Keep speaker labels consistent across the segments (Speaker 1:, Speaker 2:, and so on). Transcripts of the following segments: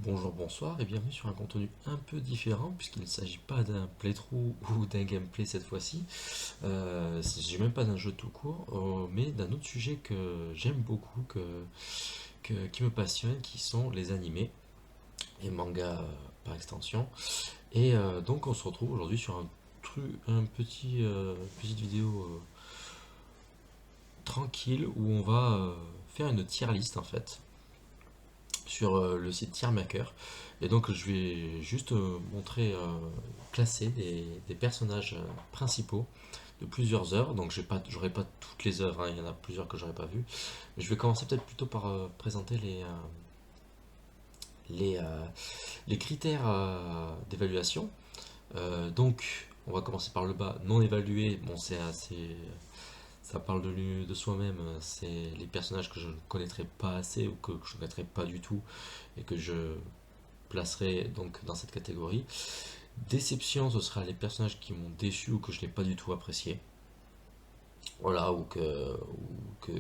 Speaker 1: Bonjour, bonsoir et bienvenue sur un contenu un peu différent puisqu'il ne s'agit pas d'un playthrough ou d'un gameplay cette fois-ci. Il ne s'agit même pas d'un jeu tout court, mais d'un autre sujet que j'aime beaucoup, qui me passionne, qui sont les animés et mangas par extension. Donc on se retrouve aujourd'hui sur petite vidéo tranquille où on va faire une tier list en fait sur le site Tiermaker. Et donc je vais juste montrer, classer des personnages principaux de plusieurs œuvres. Donc j'aurai pas toutes les œuvres, hein, il y en a plusieurs que j'aurais pas vues. Mais je vais commencer peut-être plutôt par présenter les, euh, les critères d'évaluation. Donc on va commencer par le bas, non évalué. Bon, c'est assez. Ça parle de soi-même, c'est les personnages que je ne connaîtrais pas assez ou que je ne connaîtrais pas du tout et que je placerai donc dans cette catégorie. Déception, ce sera les personnages qui m'ont déçu ou que je n'ai pas du tout apprécié. Voilà,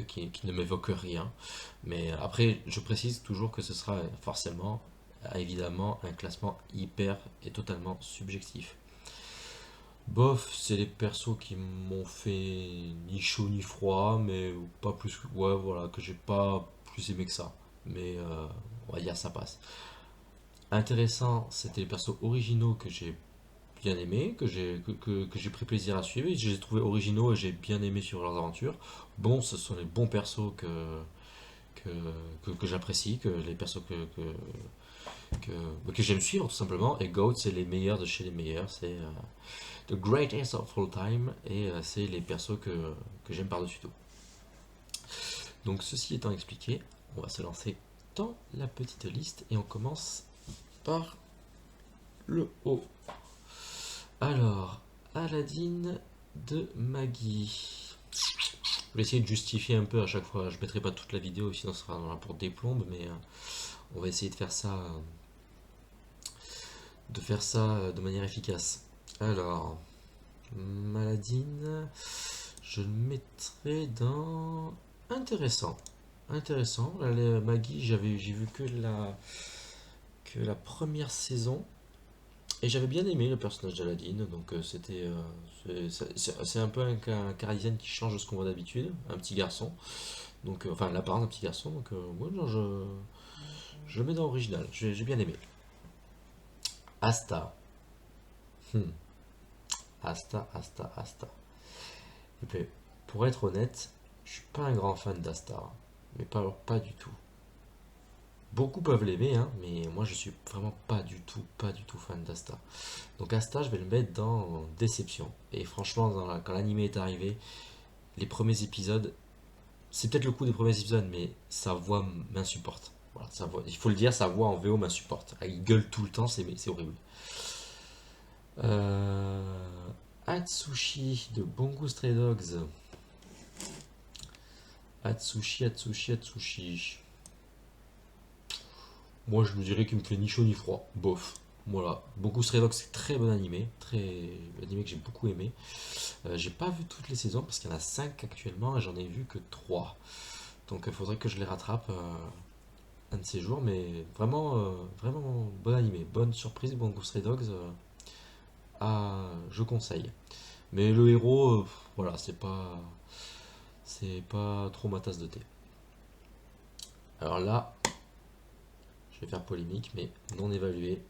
Speaker 1: qui ne m'évoquent rien. Mais après, je précise toujours que ce sera forcément, évidemment, un classement hyper et totalement subjectif. Bof, c'est les persos qui m'ont fait ni chaud ni froid, mais pas plus que. Ouais, voilà, que j'ai pas plus aimé que ça. Mais on va dire ça passe. Intéressant, c'était les persos originaux que j'ai bien aimés, que j'ai pris plaisir à suivre. Je les ai trouvés originaux et j'ai bien aimé sur leurs aventures. Bon, ce sont les bons persos que, que j'apprécie, que les persos que j'aime suivre tout simplement. Et Goat, c'est les meilleurs de chez les meilleurs. C'est The Greatest of All Time et c'est les persos que j'aime par-dessus tout. Donc, ceci étant expliqué, on va se lancer dans la petite liste et on commence par le haut. Alors, Aladdin de Maggie. Je vais essayer de justifier un peu à chaque fois. Je mettrai pas toute la vidéo, sinon ce sera pour des plombes, mais on va essayer de faire ça de manière efficace. Alors, Aladdin, je le mettrai dans intéressant. Intéressant. Là, Maggie, j'ai vu que la première saison. Et j'avais bien aimé le personnage d'Aladdin, donc c'est un peu un Caradine qui change de ce qu'on voit d'habitude, un petit garçon, donc enfin l'apparence d'un petit garçon, donc ouais, non, je le mets dans l'original, j'ai bien aimé. Asta. Hmm. Asta. Et puis, pour être honnête, je suis pas un grand fan d'Asta, mais pas du tout. Beaucoup peuvent l'aimer, hein, mais moi je suis vraiment pas du tout fan d'Asta. Donc Asta, je vais le mettre dans Déception. Et franchement, quand l'anime est arrivé, les premiers épisodes, c'est peut-être le coup des premiers épisodes, mais sa voix m'insupporte. Voilà, sa voix, il faut le dire, sa voix en VO m'insupporte. Il gueule tout le temps, c'est horrible. Atsushi de Bongo Stray Dogs. Atsushi. Moi, je me dirais qu'il me fait ni chaud ni froid. Bof. Voilà. Bongo Stray Dogs, c'est très bon animé. Très animé que j'ai beaucoup aimé. J'ai pas vu toutes les saisons parce qu'il y en a 5 actuellement et j'en ai vu que 3. Donc il faudrait que je les rattrape un de ces jours. Mais vraiment bon animé. Bonne surprise, Bongo Stray Dogs. Je conseille. Mais le héros, voilà, c'est pas trop ma tasse de thé. Alors là, je vais faire polémique, mais non évalué.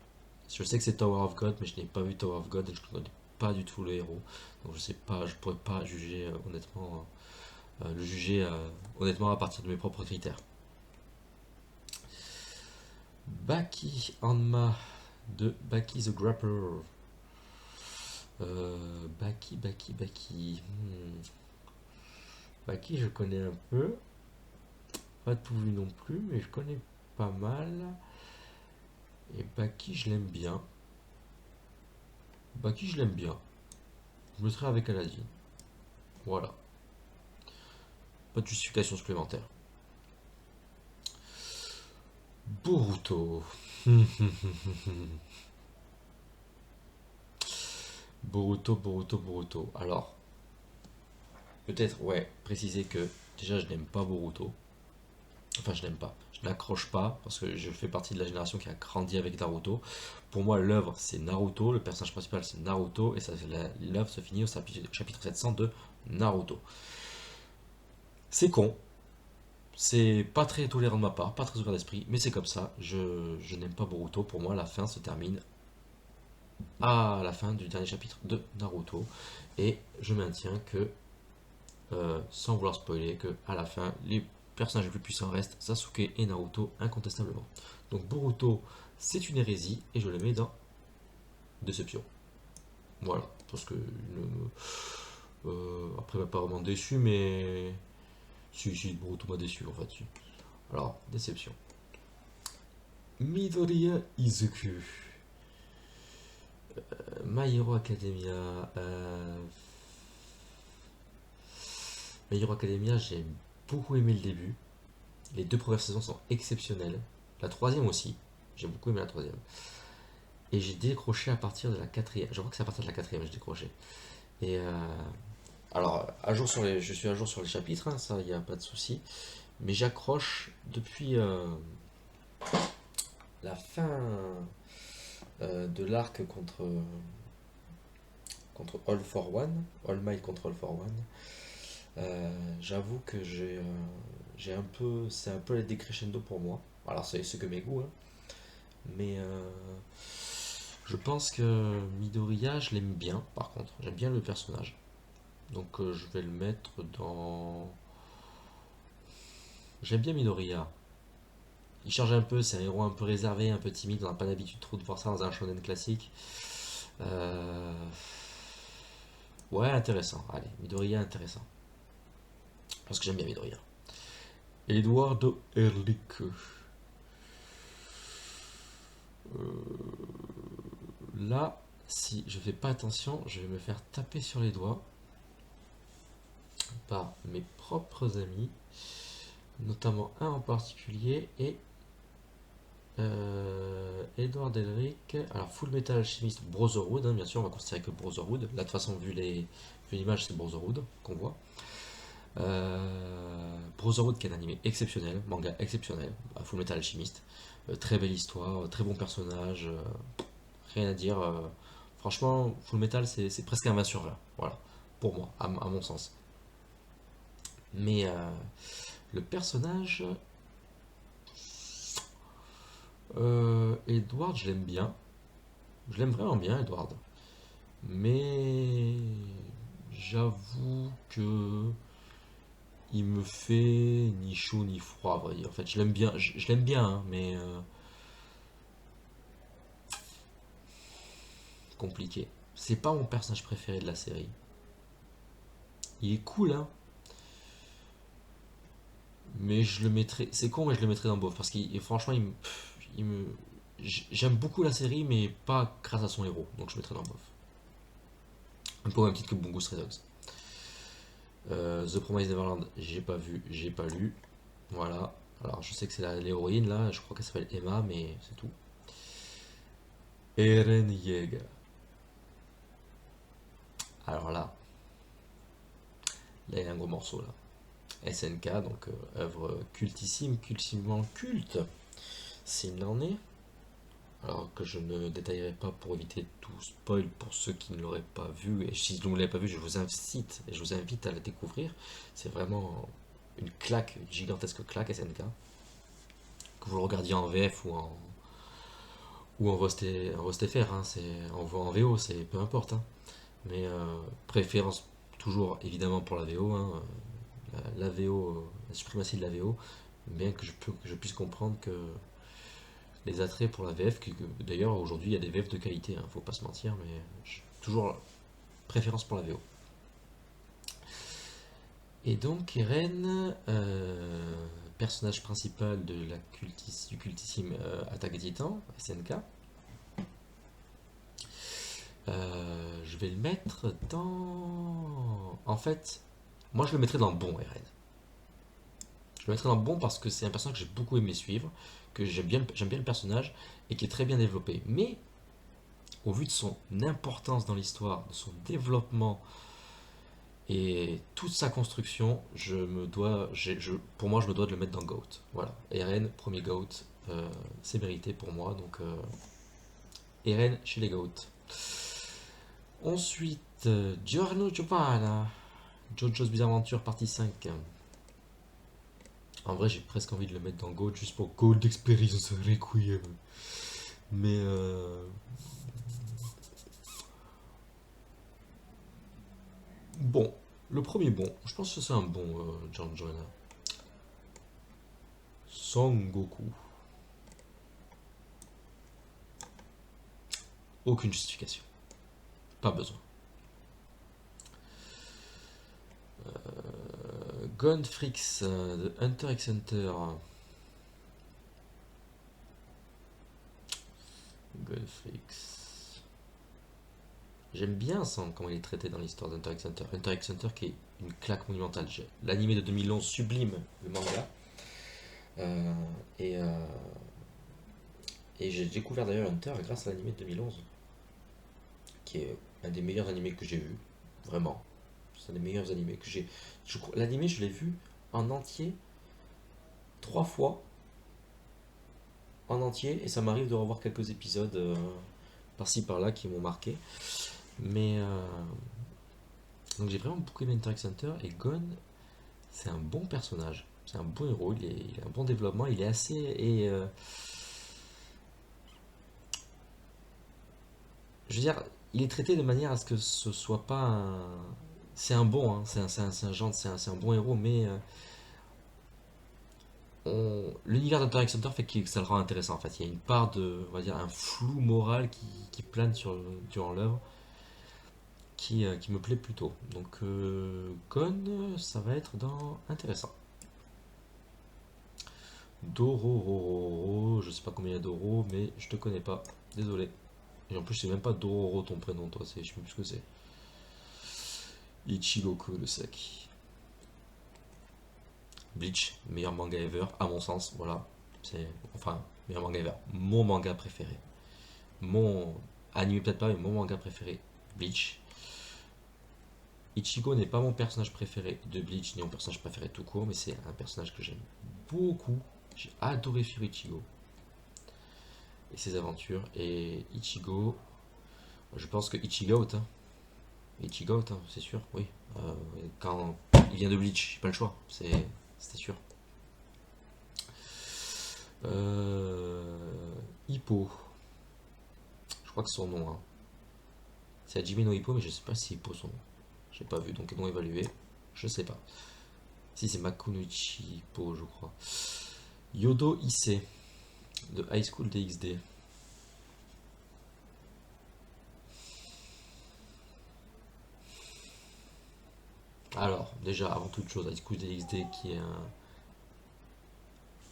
Speaker 1: Je sais que c'est Tower of God, mais je n'ai pas vu Tower of God et je ne connais pas du tout le héros. Donc je sais pas, je pourrais pas juger honnêtement, le juger honnêtement à partir de mes propres critères. Baki Hanma de Baki the Grapper. Baki. Baki, je connais un peu. Pas tout vu non plus, mais je connais pas mal. Et Baki, je l'aime bien. Baki, je l'aime bien. Je me serais avec Aladdin. Voilà. Pas de justification supplémentaire. Boruto. Boruto. Alors, peut-être, ouais, préciser que déjà je n'aime pas Boruto. Enfin, je n'aime pas. Je n'accroche pas parce que je fais partie de la génération qui a grandi avec Naruto. Pour moi, l'œuvre c'est Naruto, le personnage principal c'est Naruto et l'œuvre se finit au chapitre 700 de Naruto. C'est con, c'est pas très tolérant de ma part, pas très ouvert d'esprit, mais c'est comme ça. Je n'aime pas Boruto. Pour moi, la fin se termine à la fin du dernier chapitre de Naruto. Et je maintiens que, sans vouloir spoiler, que à la fin, les personnages les plus puissants restent Sasuke et Naruto, incontestablement. Donc Boruto, c'est une hérésie, et je le mets dans déception. Voilà, parce que après, il m'a pas vraiment déçu, mais si, Boruto m'a déçu en fait. Si. Alors, déception. Midoriya Izuku. My Hero Academia. My Hero Academia, j'ai beaucoup aimé le début. Les deux premières saisons sont exceptionnelles. La troisième aussi. J'ai beaucoup aimé la troisième. Et j'ai décroché à partir de la quatrième. Je crois que c'est à partir de la quatrième que j'ai décroché. Et alors, je suis à jour sur les chapitres, hein, ça, il n'y a pas de souci. Mais j'accroche depuis la fin de l'arc contre All for One, All Might contre All for One. J'avoue que j'ai un peu, c'est un peu les décrescendo pour moi. Alors c'est que mes goûts, hein. Mais je pense que Midoriya, je l'aime bien. Par contre, j'aime bien le personnage. Donc je vais le mettre dans. J'aime bien Midoriya. Il change un peu, c'est un héros un peu réservé, un peu timide. On n'a pas l'habitude trop de voir ça dans un shonen classique. Euh, Ouais, intéressant. Allez, Midoriya, intéressant. Parce que j'aime bien Midoriya. Eduardo Erlich. Là, si je fais pas attention, je vais me faire taper sur les doigts par mes propres amis, notamment un en particulier, et Edward Elric. Alors, Full Metal Alchemist Brotherhood, hein, bien sûr, on va considérer que Brotherhood. Là, de toute façon, vu l'image, c'est Brotherhood qu'on voit. Brotherhood qui est un animé exceptionnel, manga exceptionnel, Full Metal Alchemist. Très belle histoire, très bon personnage, rien à dire. Franchement, Full Metal, c'est presque un 20 sur 20, voilà, pour moi, à mon sens. Mais le personnage, Edward, je l'aime bien. Je l'aime vraiment bien, Edward. Mais j'avoue que il me fait ni chaud ni froid, à vrai dire. En fait, je l'aime bien, je l'aime bien, hein, mais compliqué. C'est pas mon personnage préféré de la série. Il est cool, hein, mais je le mettrais. C'est con, mais je le mettrais dans Bof parce qu'il franchement, il me, j'aime beaucoup la série, mais pas grâce à son héros, donc je mettrais dans Bof. Un peu au même titre que Bungo Stray Dogs. The Promised Neverland, j'ai pas vu, j'ai pas lu. Voilà. Alors je sais que c'est l'héroïne là, je crois qu'elle s'appelle Emma, mais c'est tout. Eren Yeager. Alors là il y a un gros morceau là. SNK, donc œuvre cultissime, cultivement culte, s'il en est. Alors que je ne détaillerai pas pour éviter tout spoil pour ceux qui ne l'auraient pas vu. Et si vous ne l'avez pas vu, je vous incite et je vous invite à la découvrir. C'est vraiment une claque, une gigantesque claque SNK. Que vous le regardiez en VF ou en Vost FR, hein, en VO, c'est peu importe, hein. Mais préférence toujours évidemment pour la VO, hein, la VO, la suprématie de la VO, bien que je puisse comprendre que les attraits pour la VF, d'ailleurs aujourd'hui il y a des VF de qualité, hein, faut pas se mentir, mais toujours préférence pour la VO. Et donc Eren, personnage principal de du cultissime Attaque des Titans, SNK, je vais le mettre dans. En fait, moi je le mettrais dans bon Eren. Je le mettrais dans bon parce que c'est un personnage que j'ai beaucoup aimé suivre, que j'aime bien le personnage et qui est très bien développé. Mais au vu de son importance dans l'histoire, de son développement Et toute sa construction, pour moi, je me dois de le mettre dans GOAT. Voilà. Eren, premier GOAT, c'est mérité pour moi. Donc, Eren chez les GOAT. Ensuite, Giorno Giovanna, JoJo's Bizarre Adventure, partie 5. En vrai, j'ai presque envie de le mettre dans GOAT juste pour Gold Experience Requiem. Mais bon, le premier bon, je pense que c'est un bon John Joanna. Son Goku. Aucune justification. Pas besoin. Gunfrix de Hunter x Hunter. Gunfrix. J'aime bien ça, comment il est traité dans l'histoire d'Hunter x Hunter. Hunter x Hunter qui est une claque monumentale. L'animé de 2011 sublime le manga. Euh, et euh, et j'ai découvert d'ailleurs Hunter grâce à l'animé de 2011, qui est un des meilleurs animés que j'ai vu. Vraiment. C'est un des meilleurs animés que j'ai. L'animé, je l'ai vu en entier 3 fois en entier, et ça m'arrive de revoir quelques épisodes par-ci par-là qui m'ont marqué. Mais donc j'ai vraiment beaucoup aimé Hunter x Hunter, et Gon, c'est un bon personnage, c'est un bon héros, il a un bon développement, il est assez je veux dire, il est traité de manière à ce que ce soit pas un, c'est un bon, hein, c'est un genre, c'est un bon héros, mais l'univers d'Hunter x Hunter fait que ça le rend intéressant en fait. Il y a une part de, on va dire, un flou moral qui plane durant l'œuvre qui me plaît plutôt. Donc Gon, ça va être dans intéressant. Dororo, je sais pas combien il y a Doro, mais je te connais pas, désolé. Et en plus, c'est même pas Dororo ton prénom, toi, je sais plus ce que c'est. Ichigoku de Saki. Bleach, meilleur manga ever, à mon sens, voilà. C'est, enfin, meilleur manga ever. Mon manga préféré. Mon anime peut-être pas, mais mon manga préféré, Bleach. Ichigo n'est pas mon personnage préféré de Bleach, ni mon personnage préféré tout court, mais c'est un personnage que j'aime beaucoup. J'ai adoré suivre Ichigo et ses aventures. Et Ichigo, je pense que Ichigo, hein. Ichigo, hein, c'est sûr, oui. Euh, Quand il vient de Bleach, j'ai pas le choix, c'était sûr. Hippo, je crois que c'est son nom, hein. C'est Hajime no Hippo, mais je sais pas si Hippo son nom. J'ai pas vu, donc non évalué. Je sais pas. Si c'est Makunuchi Hippo, je crois. Yodo Issei de High School DxD. Alors, déjà, avant toute chose, High School DxD qui est un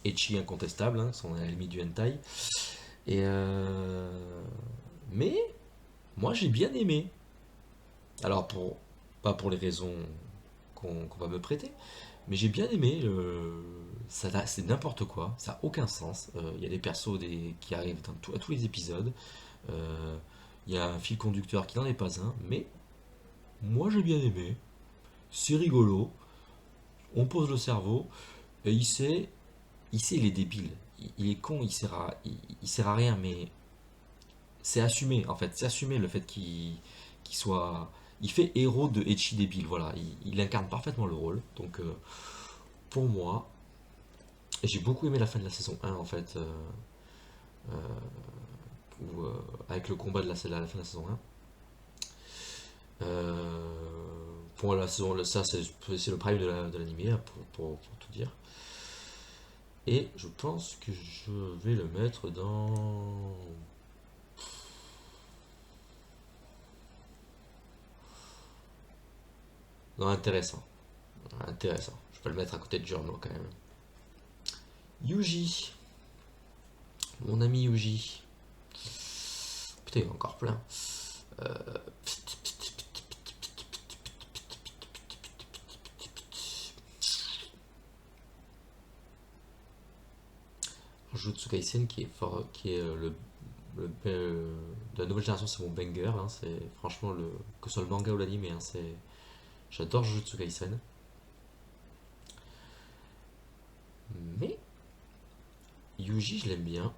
Speaker 1: ecchi incontestable, hein, on est à la limite du hentai. Et mais moi j'ai bien aimé. Alors pas pour les raisons qu'on va me prêter, mais j'ai bien aimé. C'est n'importe quoi, ça n'a aucun sens. Il y a des persos qui arrivent à tous les épisodes. Euh, Il y a un fil conducteur qui n'en est pas un, mais moi j'ai bien aimé. C'est rigolo, on pose le cerveau, et il est débile. Il est con, il sert à rien, mais c'est assumé en fait. C'est assumé le fait qu'il soit. Il fait héros de Ecchi débile, voilà. Il incarne parfaitement le rôle. Donc pour moi, et j'ai beaucoup aimé la fin de la saison 1 en fait, euh, avec le combat la fin de la saison 1. Pour la saison, ça c'est le prime de l'animé, hein, pour tout dire. Et je pense que je vais le mettre dans intéressant. Intéressant. Je peux le mettre à côté de Giorno quand même. Yuji. Mon ami Yuji. Putain, il y en a encore plein. Euh... Jujutsu Kaisen qui est de la nouvelle génération, c'est mon banger, hein, c'est franchement que ce soit le manga ou l'anime, hein, J'adore Jujutsu Kaisen. Mais Yuji, je l'aime bien.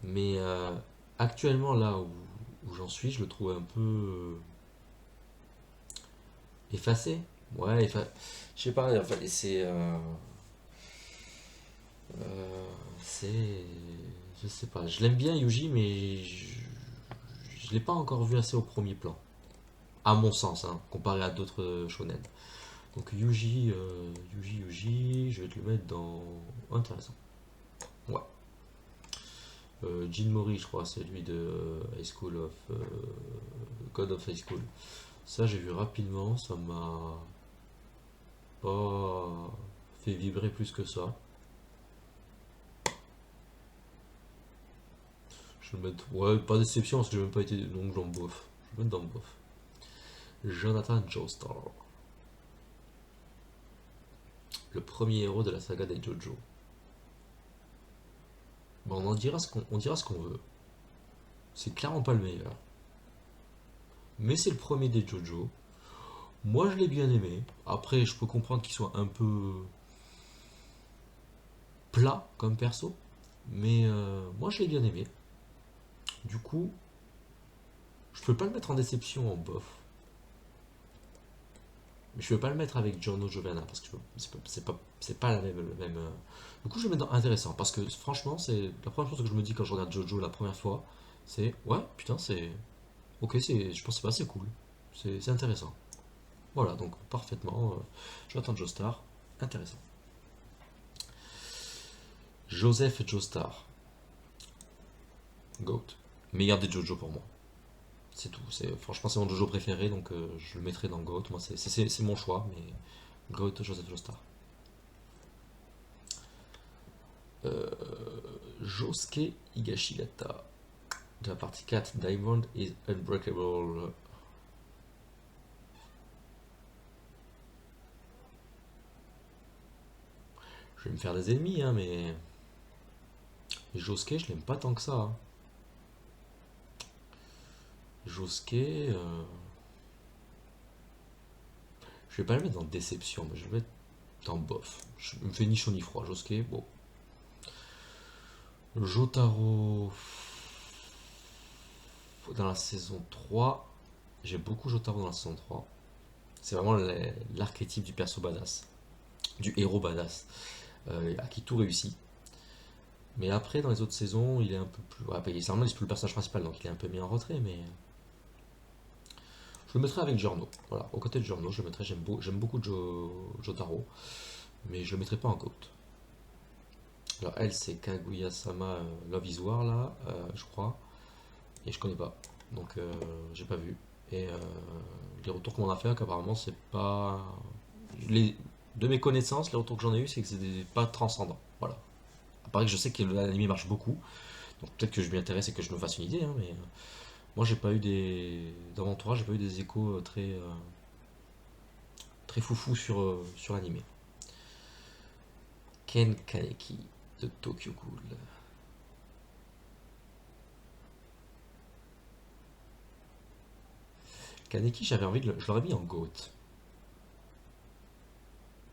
Speaker 1: Mais actuellement, là où j'en suis, je le trouve un peu effacé. Ouais, je sais pas, enfin, c'est. Je sais pas. Je l'aime bien, Yuji, mais je l'ai pas encore vu assez au premier plan. À mon sens, hein, comparé à d'autres shonen. Donc Yuji, je vais te le mettre dans intéressant. Ouais. Jin Mori, je crois, c'est lui de High School of God of High School. Ça, j'ai vu rapidement, ça m'a pas fait vibrer plus que ça. Je vais le mettre, ouais, pas déception parce que j'ai même pas été, donc j'en bof. Je vais le mettre dans le bof. Jonathan Joestar, le premier héros de la saga des JoJo. Bon, on dira ce qu'on veut. C'est clairement pas le meilleur. Mais c'est le premier des JoJo. Moi, je l'ai bien aimé. Après, je peux comprendre qu'il soit un peu plat comme perso. Mais moi, je l'ai bien aimé. Du coup, je peux pas le mettre en déception en bof. Mais je peux pas le mettre avec Giorno Giovanna parce que c'est pas la même. Du coup, je le mets dans intéressant parce que franchement, c'est la première chose que je me dis quand je regarde Jojo la première fois. C'est ouais, putain, c'est. Ok, je pense que c'est pas assez cool. C'est intéressant. Voilà, donc parfaitement. Jonathan Joestar, intéressant. Joseph Joestar, GOAT. Meilleur des Jojo pour moi. C'est tout. Franchement, c'est mon Jojo préféré, donc je le mettrai dans GOAT. Moi, c'est mon choix, mais GOAT Joseph Joestar. Euh, Josuke Higashigata, de la partie 4, Diamond is Unbreakable. Je vais me faire des ennemis, hein, mais Josuke, je l'aime pas tant que ça, hein. Josuke, je vais pas le mettre dans déception, mais je vais le mettre dans bof. Je me fais ni chaud ni froid. Josuke, bon. Jotaro, dans la saison 3, j'ai beaucoup Jotaro dans la saison 3. C'est vraiment l'archétype du perso badass, du héros badass, à qui tout réussit. Mais après, dans les autres saisons, il est un peu plus. Ouais, c'est plus le personnage principal, donc il est un peu mis en retrait, mais. Je le mettrai avec Giorno. Voilà, aux côtés de Giorno, je le mettrai. J'aime beaucoup Jotaro, mais je le mettrai pas en GOAT. Alors, elle, c'est Kaguya-sama Love is War, là, je crois. Et je connais pas. Donc, j'ai pas vu. Et les retours qu'on a fait, qu'apparemment, c'est pas. De mes connaissances, les retours que j'en ai eu, c'est que c'était pas transcendant. Voilà. À part que je sais que l'anime marche beaucoup. Donc, peut-être que je m'y intéresse et que je me fasse une idée, hein, mais. Moi, j'ai pas eu des. Dans mon entourage, j'ai pas eu des échos très foufou sur l'anime. Ken Kaneki de Tokyo Ghoul. Kaneki, je l'aurais mis en GOAT.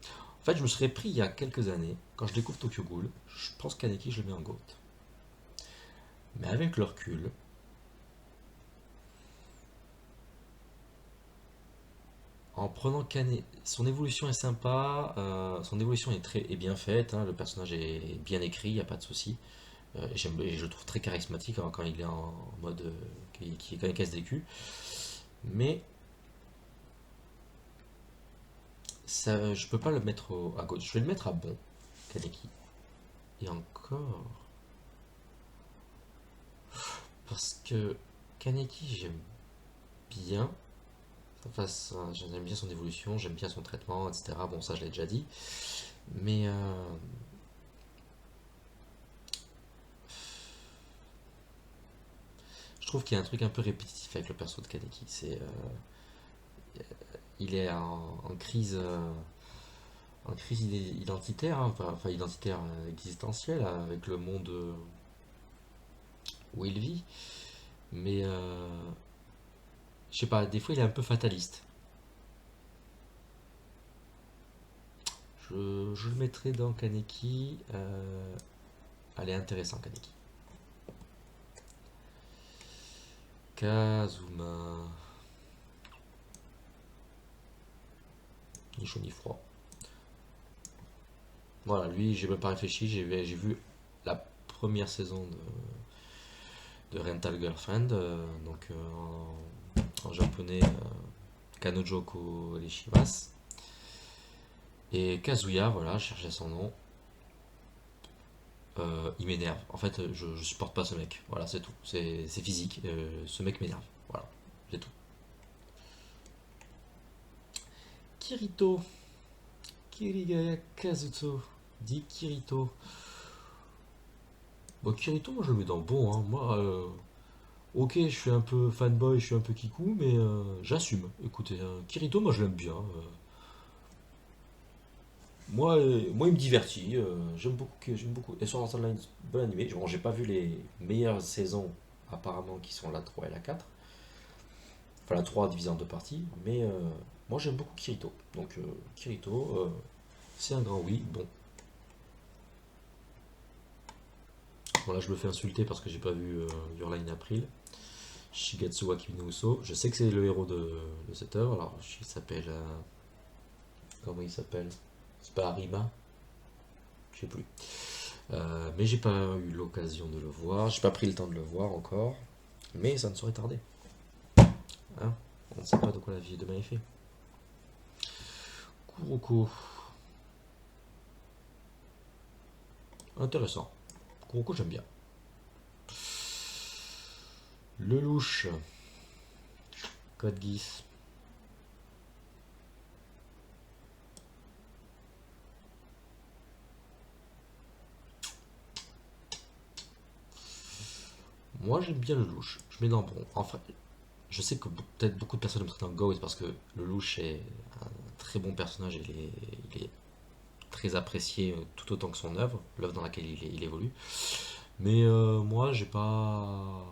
Speaker 1: En fait, je me serais pris il y a quelques années, quand je découvre Tokyo Ghoul, je pense que Kaneki, je le mets en GOAT. Mais avec le recul, en prenant Kaneki, son évolution est sympa, son évolution est bien faite, hein, le personnage est bien écrit, il n'y a pas de souci. Et je le trouve très charismatique hein, quand il est en mode quand il casse des culs. Mais ça, je peux pas le mettre à gauche. Je vais le mettre à bon, Kaneki. Et encore. Parce que Kaneki, j'aime bien. J'aime bien son évolution, j'aime bien son traitement, etc. Bon, ça, je l'ai déjà dit. Mais je trouve qu'il y a un truc un peu répétitif avec le perso de Kaneki. Il est en crise identitaire, hein, enfin identitaire existentielle avec le monde où il vit. Mais Je sais pas, des fois il est un peu fataliste. Je le mettrai dans Kaneki. Elle est intéressante, Kaneki. Kazuma. Ni chaud ni froid. Voilà, lui, j'ai même pas réfléchi. J'ai vu la première saison de Rental Girlfriend, donc en japonais, Kanojoko Rishimasu. Et Kazuya, voilà, je cherchais son nom. Il m'énerve. En fait, je supporte pas ce mec. Voilà, c'est tout. C'est physique. Ce mec m'énerve. Voilà, c'est tout. Kirito. Kirigaya Kazuto. Dit Kirito. Bon, Kirito, moi je le mets dans le bon. Hein. Moi, ok, je suis un peu fanboy, je suis un peu kikou, mais j'assume. Écoutez, Kirito, moi je l'aime bien. Moi, il me divertit. J'aime beaucoup, j'aime beaucoup. Et sur Online, bon animé. Bon, j'ai pas vu les meilleures saisons, apparemment, qui sont la 3 et la 4. Enfin, la 3 divisée en deux parties. Mais moi, j'aime beaucoup Kirito. Donc, Kirito, c'est un grand oui. Bon. Bon, là, je me fais insulter parce que j'ai pas vu Your Line April. Shigatsu wa Kimi no Uso. Je sais que c'est le héros de cette œuvre. Alors, il s'appelle. Comment il s'appelle? C'est pas Arima? Je sais plus. Mais j'ai pas eu l'occasion de le voir. J'ai pas pris le temps de le voir encore. Mais ça ne saurait tarder. Hein, on ne sait pas de quoi la vie de demain est fait. Kuroko. Intéressant. Kuroko, j'aime bien. Le louche. Code Geass. Moi, j'aime bien le louche. Je mets dans bon. Enfin, je sais que peut-être beaucoup de personnes le mettraient dans Goat parce que le louche est un très bon personnage et il est très apprécié tout autant que son œuvre, l'œuvre dans laquelle il évolue. Mais moi, j'ai pas.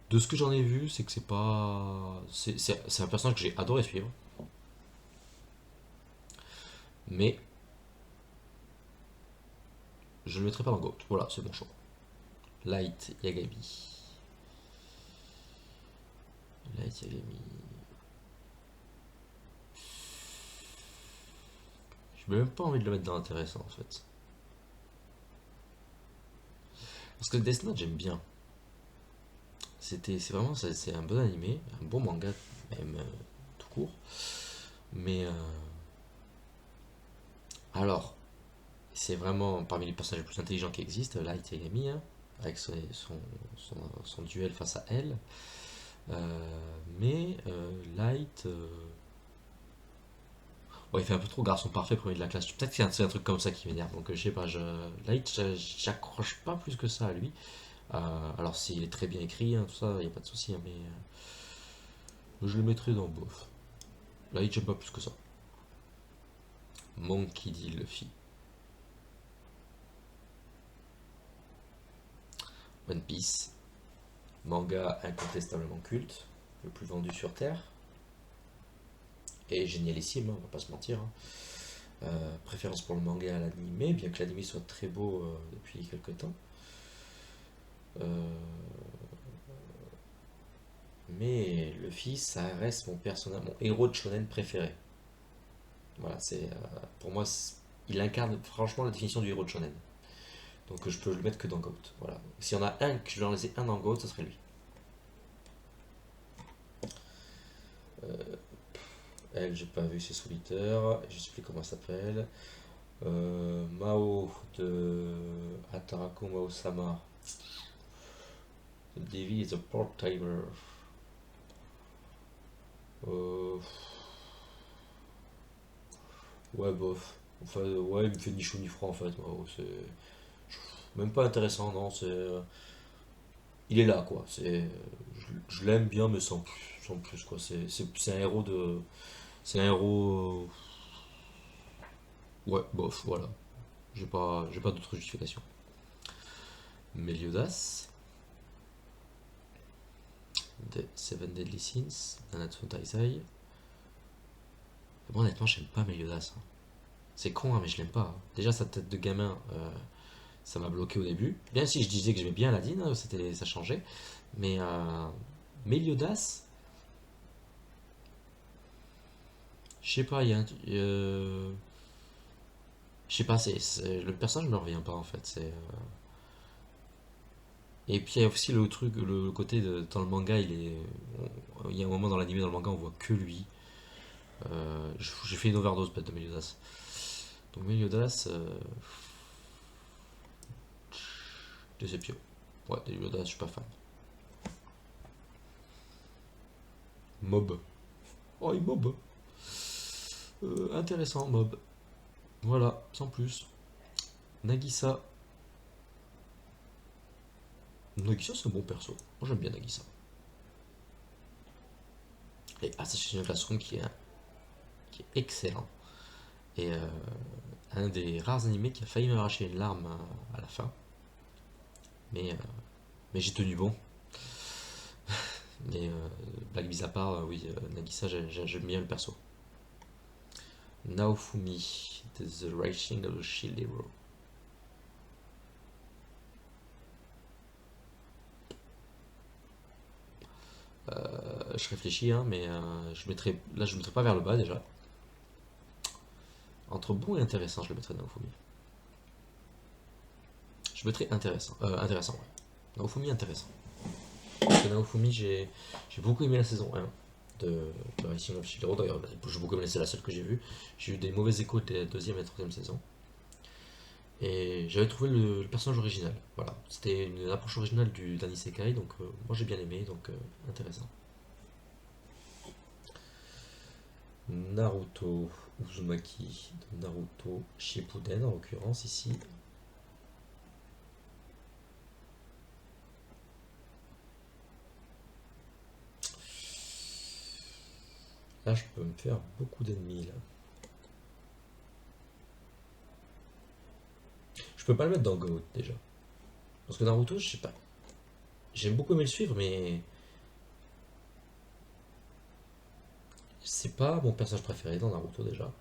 Speaker 1: De ce que j'en ai vu, c'est que c'est pas. C'est un personnage que j'ai adoré suivre. Mais je ne le mettrai pas dans Goat. Voilà, c'est mon choix. Light Yagami. Light Yagami. Je n'ai même pas envie de le mettre dans intéressant en fait. Parce que Death Note, j'aime bien. C'est vraiment c'est un bon animé, un bon manga, même tout court. Mais alors, c'est vraiment parmi les personnages les plus intelligents qui existent, Light Yagami, hein, avec son duel face à elle. Mais Light, ouais, il fait un peu trop garçon parfait premier de la classe. Peut-être que c'est un truc comme ça qui m'énerve. Donc je sais pas, Light, j'accroche pas plus que ça à lui. Alors s'il est très bien écrit, hein, tout ça, il n'y a pas de souci, hein, mais je le mettrai dans bof. Light, j'aime pas plus que ça. Monkey D. Luffy. One Piece. Manga incontestablement culte, le plus vendu sur Terre. Et génialissime, hein, on va pas se mentir. Hein. Préférence pour le manga à l'animé, bien que l'animé soit très beau depuis quelques temps. Mais Luffy, ça reste mon personnage, mon héros de shonen préféré. Voilà, pour moi, il incarne franchement la définition du héros de shonen. Donc je peux le mettre que dans GOAT. Voilà. S'il y en a un que je dois en laisser un dans GOAT, ce serait lui. Elle, j'ai pas vu, c'est solitaire. Je sais plus comment elle s'appelle. Mao de Ataraku Mao-sama. The Devi is a port timer. Ouais, bof. Enfin, ouais, il me fait ni chaud ni froid en fait. Mao, c'est même pas intéressant, non. Il est là, quoi. Je l'aime bien, mais sans plus, quoi. C'est un héros de. C'est un héros. Ouais, bof, voilà. J'ai pas d'autre justification. Meliodas. The Seven Deadly Sins, Nanatsu Taizai. Moi, honnêtement, j'aime pas Meliodas, hein. C'est con, hein, mais je l'aime pas, hein. Déjà, sa tête de gamin, ça m'a bloqué au début. Bien si je disais que j'aimais bien Aladdin, hein, ça changeait. Mais Meliodas, je sais pas, il y a un. Je sais pas, le personnage me revient pas en fait. Et puis il y a aussi le truc, le côté dans le manga, il y a un moment dans l'anime, dans le manga, on voit que lui. J'ai fait une overdose peut-être de Meliodas. Donc Meliodas, déception. Ouais, Meliodas, je suis pas fan. Mob. Oh, il mob. Intéressant, mob. Voilà, sans plus. Nagisa. Nagisa, c'est un bon perso. Moi, j'aime bien Nagisa. Et Assassin's Classroom qui est excellent. Et un des rares animés qui a failli m'arracher une larme à la fin. Mais, euh, mais j'ai tenu bon. Mais blague mise à part, oui, Nagisa, j'aime bien le perso. Naofumi, The Rising of the Shield Hero. Je réfléchis, hein, mais je mettrai pas vers le bas déjà. Entre bon et intéressant, je le mettrai Naofumi. Je mettrai intéressant. Intéressant, ouais. Naofumi intéressant. Parce que Naofumi, j'ai beaucoup aimé la saison 1 de Rising of Shield Hero. D'ailleurs, j'ai beaucoup aimé, c'est la seule que j'ai vue. J'ai eu des mauvais échos des deuxième et troisième saison. Et j'avais trouvé le personnage original. Voilà. C'était une approche originale d'un isekai, donc moi j'ai bien aimé, donc intéressant. Naruto Uzumaki, Naruto Shippuden en l'occurrence ici. Là, je peux me faire beaucoup d'ennemis là. Je peux pas le mettre dans Goat déjà. Parce que Naruto, je sais pas. J'aime beaucoup aimé le suivre, mais c'est pas mon personnage préféré dans Naruto déjà.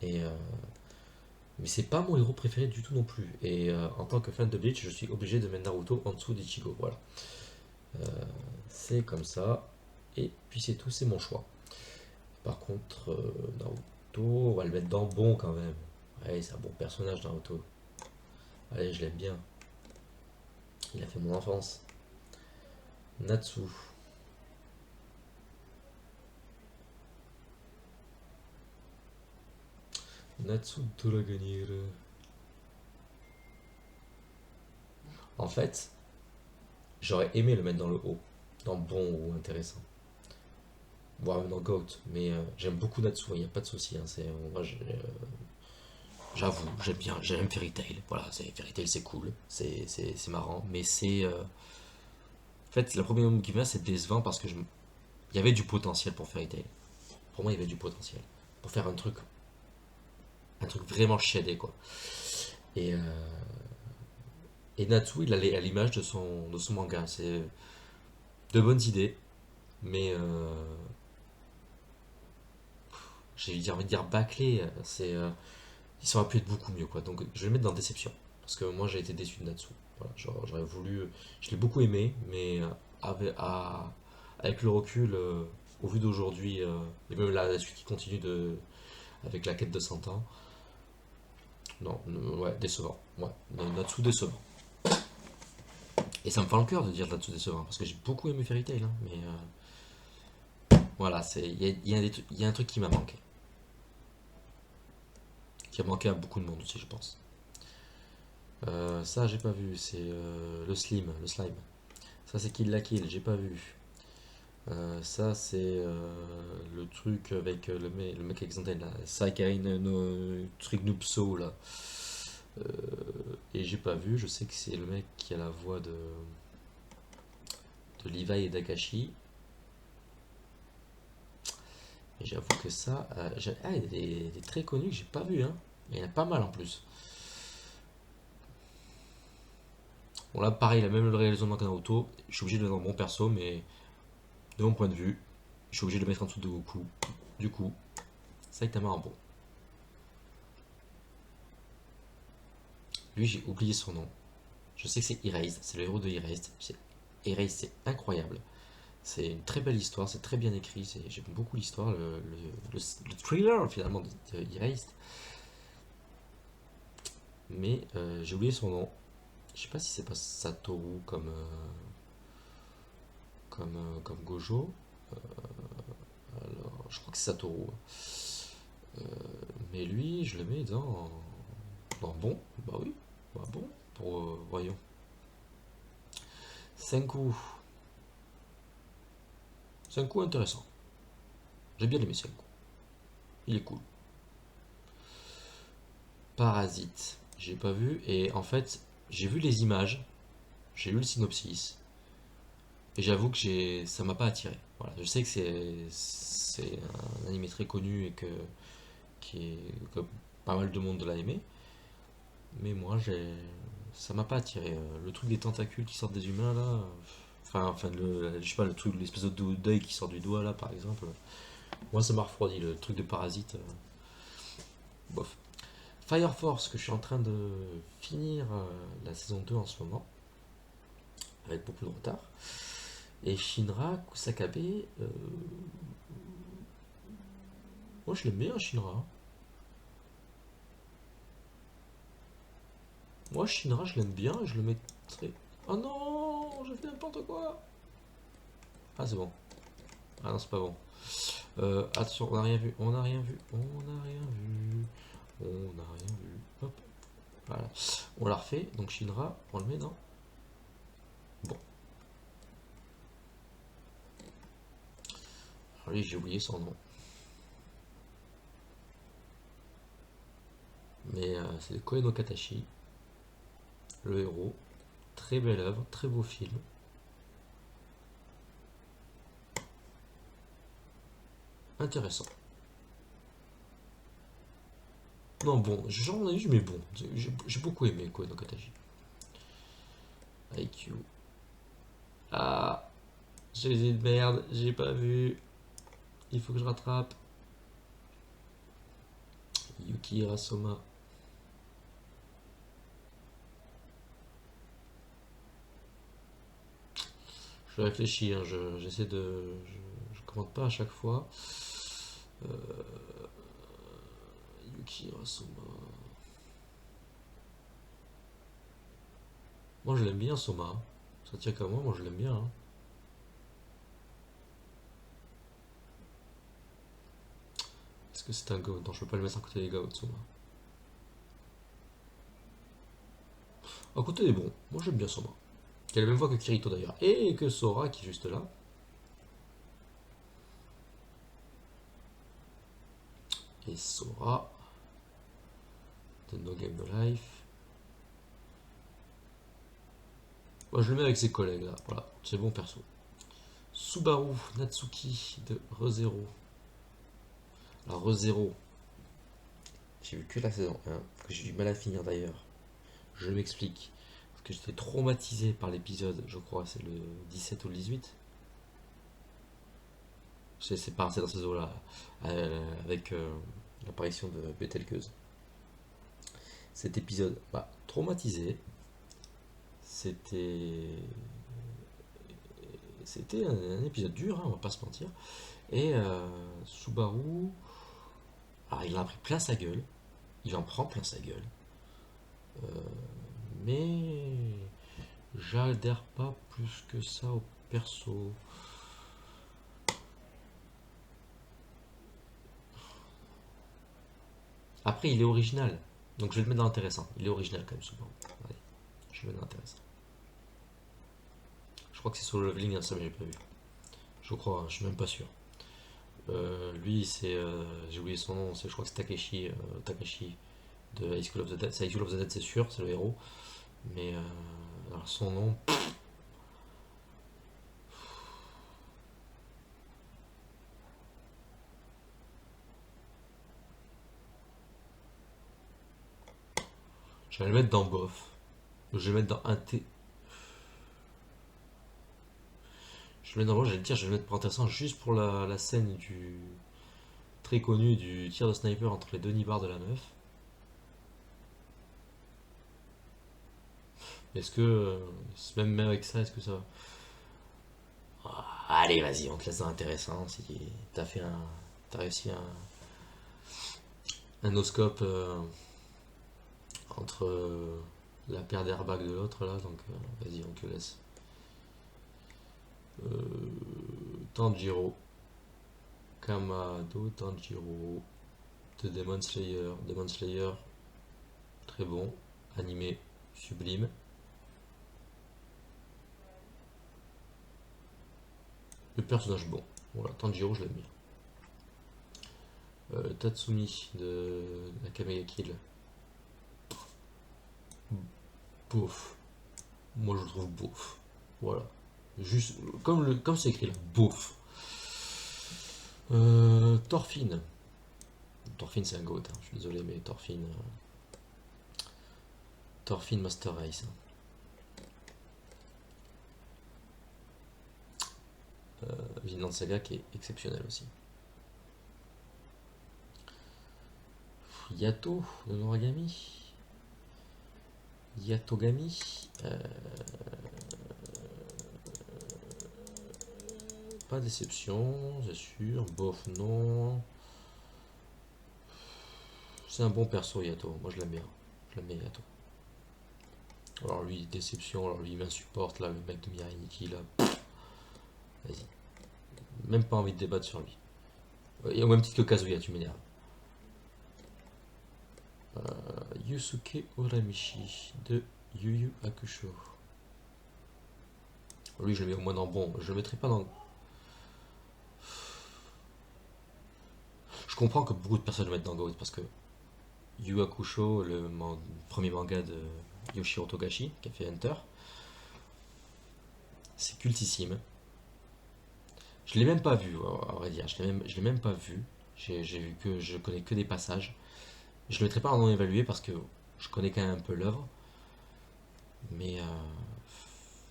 Speaker 1: Et mais c'est pas mon héros préféré du tout non plus. Et en tant que fan de Bleach, je suis obligé de mettre Naruto en dessous d'Ichigo. Voilà. C'est comme ça. Et puis c'est tout, c'est mon choix. Par contre, Naruto, on va le mettre dans bon quand même. Ouais, c'est un bon personnage, Naruto. Allez, je l'aime bien. Il a fait mon enfance. Natsu. Natsu Dolaganir. En fait, j'aurais aimé le mettre dans le haut. Dans bon ou intéressant. Voire même dans Goat. Mais j'aime beaucoup Natsu, il n'y a pas de souci, hein. Moi, j'avoue, j'aime bien. J'aime Fairy Tail. Voilà, Fairy Tail, c'est cool. C'est marrant. Mais en fait, la première mot qui vient, c'est décevant parce que il y avait du potentiel pour Fairy Tail. Pour moi, il y avait du potentiel. Pour faire un truc vraiment shadé, quoi. Et, euh, et Natsu, il a l'image de son manga. C'est de bonnes idées, mais j'ai envie de dire bâclé. Il aurait pu être beaucoup mieux, quoi. Donc, je vais le mettre dans déception. Parce que moi, j'ai été déçu de Natsu. Voilà, j'aurais voulu. Je l'ai beaucoup aimé, mais avec le recul, au vu d'aujourd'hui, et même la suite qui continue avec la quête de 100 ans, non, ouais, décevant. Ouais, Natsu décevant. Et ça me fend le cœur de dire Natsu décevant, parce que j'ai beaucoup aimé Fairy Tail, hein, mais voilà, il y a un truc qui m'a manqué. Qui a manqué à beaucoup de monde aussi, je pense. Ça, j'ai pas vu, c'est le slime. Ça, c'est Kill la Kill, j'ai pas vu. Ça, c'est le truc avec le mec avec Xanten, là. Sakarin no truc Nupso, là. Euh, et j'ai pas vu, je sais que c'est le mec qui a la voix de Levi et d'Akashi. Et j'avoue que ça. Il y a des très connus que j'ai pas vu, hein. Il y en a pas mal en plus. Bon là pareil, il a même le raisonnement qu'un Naruto. Je suis obligé de le mettre dans mon perso, mais de mon point de vue, je suis obligé de le mettre en dessous de Goku. Du coup, Saitama en bon. Lui, j'ai oublié son nom. Je sais que c'est Erased, c'est le héros de Erased. Erased, c'est incroyable. C'est une très belle histoire, c'est très bien écrit. J'aime beaucoup l'histoire, le thriller finalement de Erased. Mais j'ai oublié son nom. Je sais pas si c'est pas Satoru comme Gojo. Alors, je crois que c'est Satoru. Mais lui, je le mets dans bon. Bah oui, bah bon. Pour, voyons. Senku. Senku intéressant. J'ai bien aimé Senku. Il est cool. Parasite. J'ai pas vu. Et en fait, j'ai vu les images. J'ai lu le synopsis. Et j'avoue que ça m'a pas attiré. Voilà. Je sais que c'est un animé très connu et que pas mal de monde l'a aimé. Mais moi, ça m'a pas attiré. Le truc des tentacules qui sortent des humains là. Enfin, je sais pas, le truc, l'espèce de d'œil qui sort du doigt là par exemple. Moi, ça m'a refroidi. Le truc de parasite. Bof. Fire Force, que je suis en train de finir la saison 2 en ce moment, avec beaucoup de retard. Et Shinra Kusakabe, moi je l'aime bien Shinra. Moi Shinra je l'aime bien et je le mettrais. Oh non, j'ai fait n'importe quoi. Ah c'est bon. Ah non c'est pas bon. Attention, on n'a rien vu, on n'a rien vu, on n'a rien vu, on n'a rien vu. Hop, voilà. On la refait, donc Shinra, on le met dans. Bon. Alors lui j'ai oublié son nom. Mais c'est Koe no Katashi, le héros. Très belle œuvre, très beau film. Intéressant. Non, bon, j'en ai vu, mais bon, j'ai beaucoup aimé Koe no Katachi. IQ. Ah, j'ai les de merde, j'ai pas vu. Il faut que je rattrape. Yuki Hirasoma. Je réfléchis, hein, j'essaie de. Je commande pas à chaque fois. Euh, Yuki Hirasoma. Moi je l'aime bien, Soma. Ça tient qu'à moi je l'aime bien. Hein. Est-ce que c'est un go? Non, je peux pas le mettre à côté des gars, Soma. À côté des bons, moi j'aime bien Soma. Qui a la même voix que Kirito d'ailleurs. Et que Sora qui est juste là. Et Sora de No Game No Life. Moi je le mets avec ses collègues là. Voilà, c'est bon perso. Subaru Natsuki de ReZero. Alors ReZero, j'ai vu que la saison 1, que j'ai du mal à finir d'ailleurs. Je m'explique. Parce que j'étais traumatisé par l'épisode, je crois, c'est le 17 ou le 18. C'est dans ces eaux-là, avec l'apparition de Betelgeuse. Cet épisode m'a traumatisé. C'était. C'était un épisode dur, hein, on va pas se mentir. Et Subaru, alors il en a pris plein sa gueule. Il en prend plein sa gueule. Mais j'adhère pas plus que ça au perso. Après, il est original. Donc je vais le mettre dans intéressant. Il est original quand même, souvent. Allez, je vais le mettre dans intéressant. Je crois que c'est sur le leveling, hein, ça, mais j'ai pas vu. Je crois, hein, je suis même pas sûr. Lui, c'est. J'ai oublié son nom, je crois que c'est Takashi de High School of the Dead. C'est High School of the Dead, c'est sûr, c'est le héros. Mais alors son nom. Je vais le mettre dans bof. Je vais le mettre dans Je le mets dans le j'allais dire, je vais le mettre pour intéressant juste pour la scène du très connue du tir de sniper entre les deux nibards de la meuf. Est-ce que, même avec ça, est-ce que ça va? Ah, allez, vas-y, on te laisse dans intéressant. Si t'as réussi un no-scope entre la paire d'airbags de l'autre là, donc vas-y, on te le laisse. Tanjiro, Kamado, Tanjiro, de Demon Slayer. Demon Slayer, très bon. Animé, sublime. Le personnage bon. Voilà, Tanjiro, je l'aime bien. Tatsumi de Nakamega Kill. Bof. Moi je le trouve bof. Voilà. Juste comme c'est écrit là. Bof. Thorfinn. Thorfinn c'est un goat, hein. Je suis désolé mais Thorfinn. Thorfinn Master Race. Vinland Saga qui est exceptionnel aussi. Yato de Noragami. Yatogami. Pas déception, c'est sûr. Bof, non. C'est un bon perso, Yato. Moi, je l'aime bien. Je l'aime bien, Yato. Alors, lui, déception. Alors, lui, il m'insupporte, là, le mec de Mirai là. Vas-y. Même pas envie de débattre sur lui. Et au même titre que Kazuya, tu m'énerves. Yusuke Uramichi de Yu Yu Hakusho. Lui, je le mets au moins dans bon. Je le mettrai pas dans. Je comprends que beaucoup de personnes le mettent dans Goat parce que Yu Yu Hakusho, le premier manga de Yoshiro Togashi, qui a fait Hunter, c'est cultissime. Je l'ai même pas vu, à vrai dire. Je l'ai même pas vu. J'ai vu que je connais que des passages. Je le mettrai pas en non évalué parce que je connais quand même un peu l'œuvre. Mais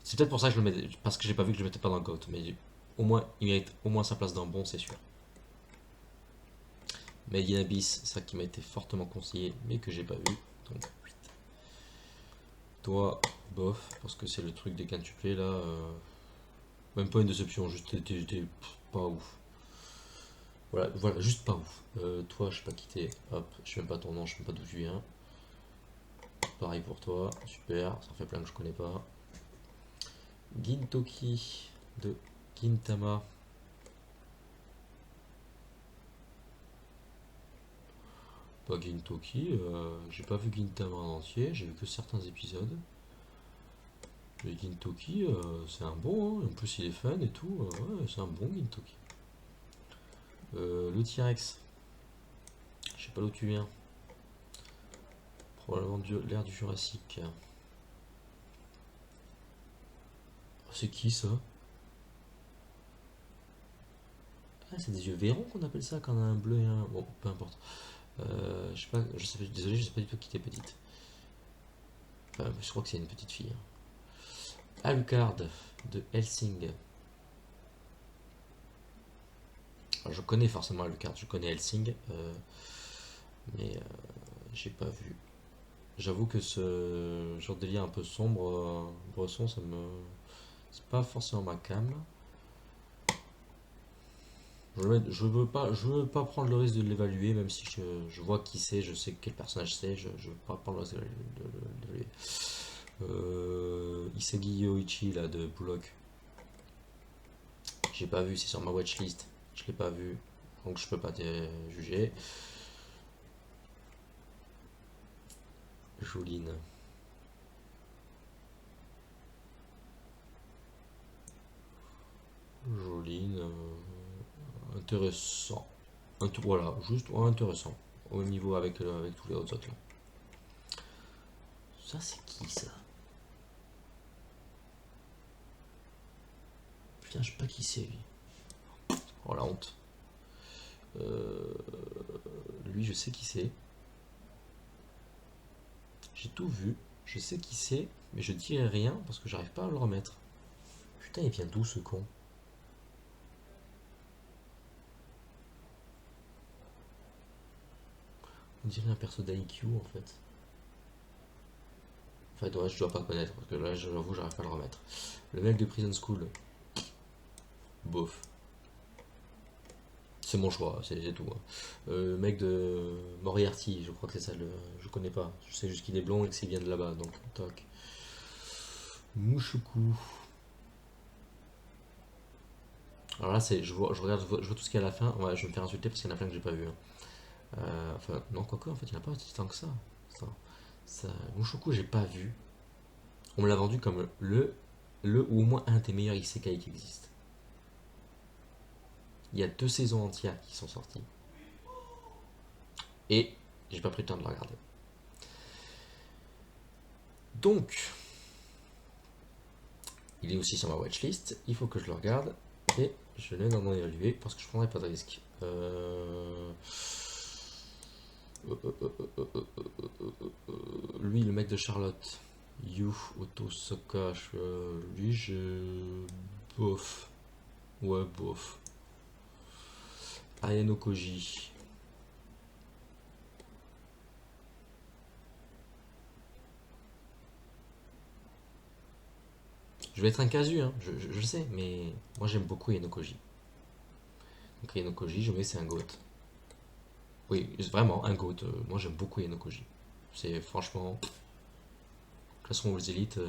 Speaker 1: c'est peut-être pour ça que je le mets. Parce que j'ai pas vu que je le mettais pas dans le GOAT. Mais au moins, il mérite au moins sa place dans le bon, c'est sûr. Made in Abyss, ça qui m'a été fortement conseillé, mais que j'ai pas vu. Donc, 8. Toi, bof, parce que c'est le truc des quintuplés là. Même pas une déception, juste t'es pas ouf. Voilà, voilà, juste pas ouf. Toi, je sais pas qui t'es. Hop, je sais même pas ton nom, je sais même pas d'où tu viens. Pareil pour toi, super, ça fait plein que je connais pas. Gintoki de Gintama. Pas Gintoki, j'ai pas vu Gintama en entier, j'ai vu que certains épisodes. Mais Gintoki, c'est un bon, hein. En plus il est fun et tout, ouais, c'est un bon Gintoki. Le T-Rex, je sais pas d'où tu viens. Probablement l'ère du Jurassique. C'est qui ça? Ah, c'est des yeux verrons qu'on appelle ça quand on a un bleu et un. Bon, peu importe. Je sais pas, désolé, je sais pas du tout qui t'es petite. Je crois que c'est une petite fille, hein. Alucard de Helsing. Alors, je connais forcément Alucard, je connais Helsing, mais j'ai pas vu. J'avoue que ce genre de délire un peu sombre, bresson, ça me. C'est pas forcément ma cam. Je veux pas prendre le risque de l'évaluer, même si je vois qui c'est, je sais quel personnage c'est, je veux pas prendre le risque de l'évaluer. Isagi Yoichi là de Bullock. J'ai pas vu, c'est sur ma watchlist. Je l'ai pas vu, donc je peux pas te juger. Joline. Joline. Intéressant. Voilà, juste intéressant. Au niveau avec tous les autres là. Ça c'est qui ça? Putain, je sais pas qui c'est lui. Oh la honte. Lui, je sais qui c'est. J'ai tout vu. Je sais qui c'est, mais je dirai rien parce que j'arrive pas à le remettre. Putain, il vient d'où ce con? On dirait un perso d'IQ en fait. Enfin, je dois pas connaître, parce que là, j'avoue, j'arrive pas à le remettre. Le mec de Prison School, bof. C'est mon choix, c'est tout, hein. Le mec de Moriarty, je crois que c'est ça, je connais pas. Je sais juste qu'il est blond et que c'est bien de là-bas, donc toc. Mouchoukou. Alors là, je regarde, je vois tout ce qu'il y a à la fin. Ouais, je vais me faire insulter parce qu'il y en a plein que j'ai pas vu, hein. Enfin, non, quoique, en fait, il n'y en a pas si tant que ça. Ça, Mushoku, j'ai pas vu. On me l'a vendu comme le ou au moins un des meilleurs isekai qui existent. Il y a 2 saisons entières qui sont sorties. Et j'ai pas pris le temps de la regarder. Donc, il est aussi sur ma watchlist. Il faut que je le regarde. Et je l'ai dans mon évalué parce que je prendrai pas de risque. Lui, le mec de Charlotte. Yu Otosoka. Lui, bof. Ouais, bof. Ayano Koji. Je vais être un casu, hein, je sais, mais moi j'aime beaucoup Ayano Koji. Donc Ayano Koji, je mets c'est un GOAT. Oui, vraiment, un GOAT. Moi j'aime beaucoup Ayano Koji. C'est franchement, classons aux élites,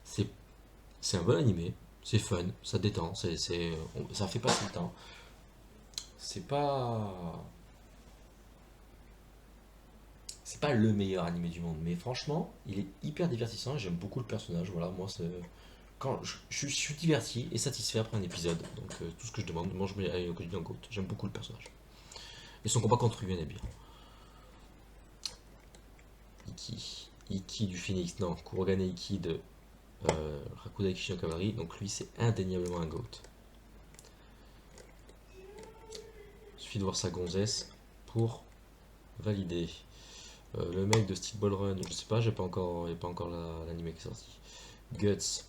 Speaker 1: c'est c'est un bon animé, c'est fun, ça détend, ça fait passer le temps. C'est pas c'est pas le meilleur animé du monde, mais franchement, il est hyper divertissant. J'aime beaucoup le personnage. Voilà, moi c'est quand je suis diverti et satisfait après un épisode. Donc tout ce que je demande, moi je mets Ayano Koji dans GOAT. J'aime beaucoup le personnage. Et son combat contre Ruben est bien. Iki du Phoenix, non, Kurogane Iki de Rakuda Kishi no Kawari. Donc lui c'est indéniablement un GOAT. Il suffit de voir sa gonzesse pour valider. Le mec de Steel Ball Run, je sais pas, il n'y a pas encore l'anime qui est sorti. Guts.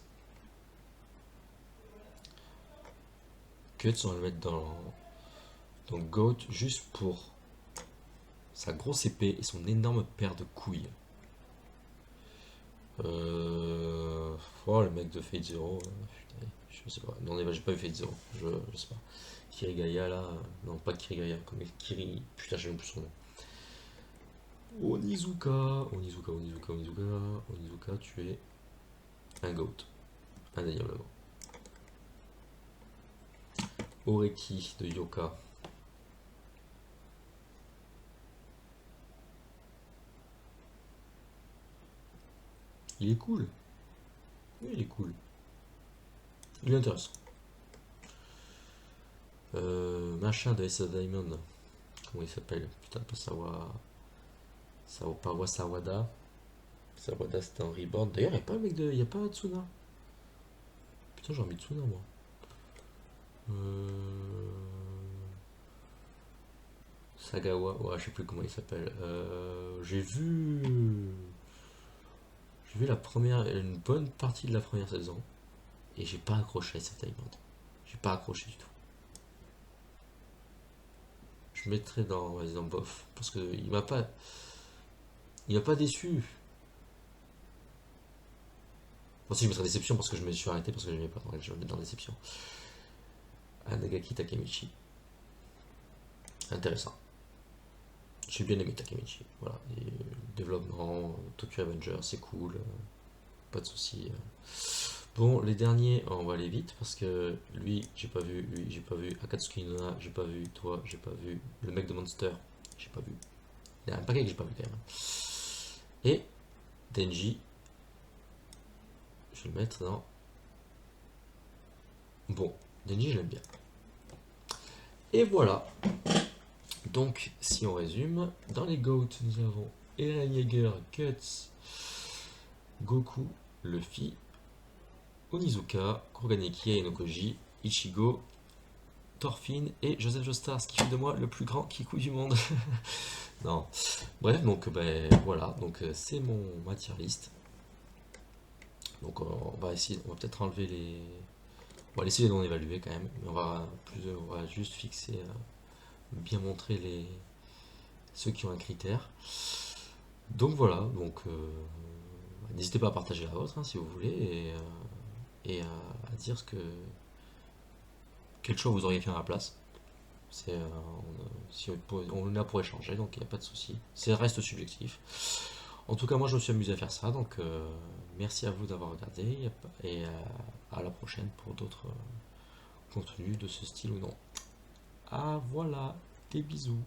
Speaker 1: Guts, on va le mettre dans GOAT juste pour sa grosse épée et son énorme paire de couilles. Oh, le mec de Fate Zero, putain, je sais pas. Non, j'ai pas vu Fate Zero, je sais pas. Kirigaya là, non pas Kirigaya, comme Kiri, putain, j'ai même plus son nom. Onizuka, tu es un GOAT, indéniablement. Oreki de Yoka. Il est cool. Oui, il est cool. Il est intéressant. Machin de S.A. Diamond. Comment il s'appelle? Putain, pas Sawapawa Sawada. Sawada c'était un reborn. D'ailleurs, il n'y a pas le mec de. Il n'y a pas Tsuna. Putain, j'ai envie de Tsuna moi. Sagawa, ouais, je sais plus comment il s'appelle. J'ai vu une bonne partie de la première saison et j'ai pas accroché à cette Diamond. J'ai pas accroché du tout. Je mettrais dans bof parce que il m'a pas déçu. Bon, si je mettrais déception parce que je me suis arrêté parce que je n'aimais pas. Ouais, je vais mettre dans déception. Anagaki Takemichi. Intéressant. J'ai bien aimé Takemichi. Voilà. Et, développement, Tokyo Avenger, c'est cool. Pas de soucis. Bon, les derniers, on va aller vite parce que lui, j'ai pas vu. Lui, j'ai pas vu. Akatsuki Nona, j'ai pas vu. Toi, j'ai pas vu. Le mec de Monster, j'ai pas vu. Il y a un paquet que j'ai pas vu quand même. Et Denji, je vais le mettre dans. Bon, Denji, je l'aime bien. Et voilà. Donc, si on résume, dans les GOAT, nous avons Eren Yeager, Guts, Goku, Luffy, Onizuka, Kurganeki, Ainokoji, Ichigo, Thorfinn et Joseph Joestar, ce qui fait de moi le plus grand kikou du monde. Non. Bref, donc ben, voilà, donc c'est ma tier list. Donc on va essayer, on va peut-être enlever les. On va laisser les non évalués quand même, mais on va juste fixer, bien montrer ceux qui ont un critère. Donc voilà, donc n'hésitez pas à partager la vôtre, hein, si vous voulez, et à dire quel choix vous auriez fait à la place. Si on est là pour échanger, donc il n'y a pas de souci. Ça reste subjectif. En tout cas, moi je me suis amusé à faire ça, donc merci à vous d'avoir regardé, et à la prochaine pour d'autres contenus de ce style ou non. Ah voilà, des bisous.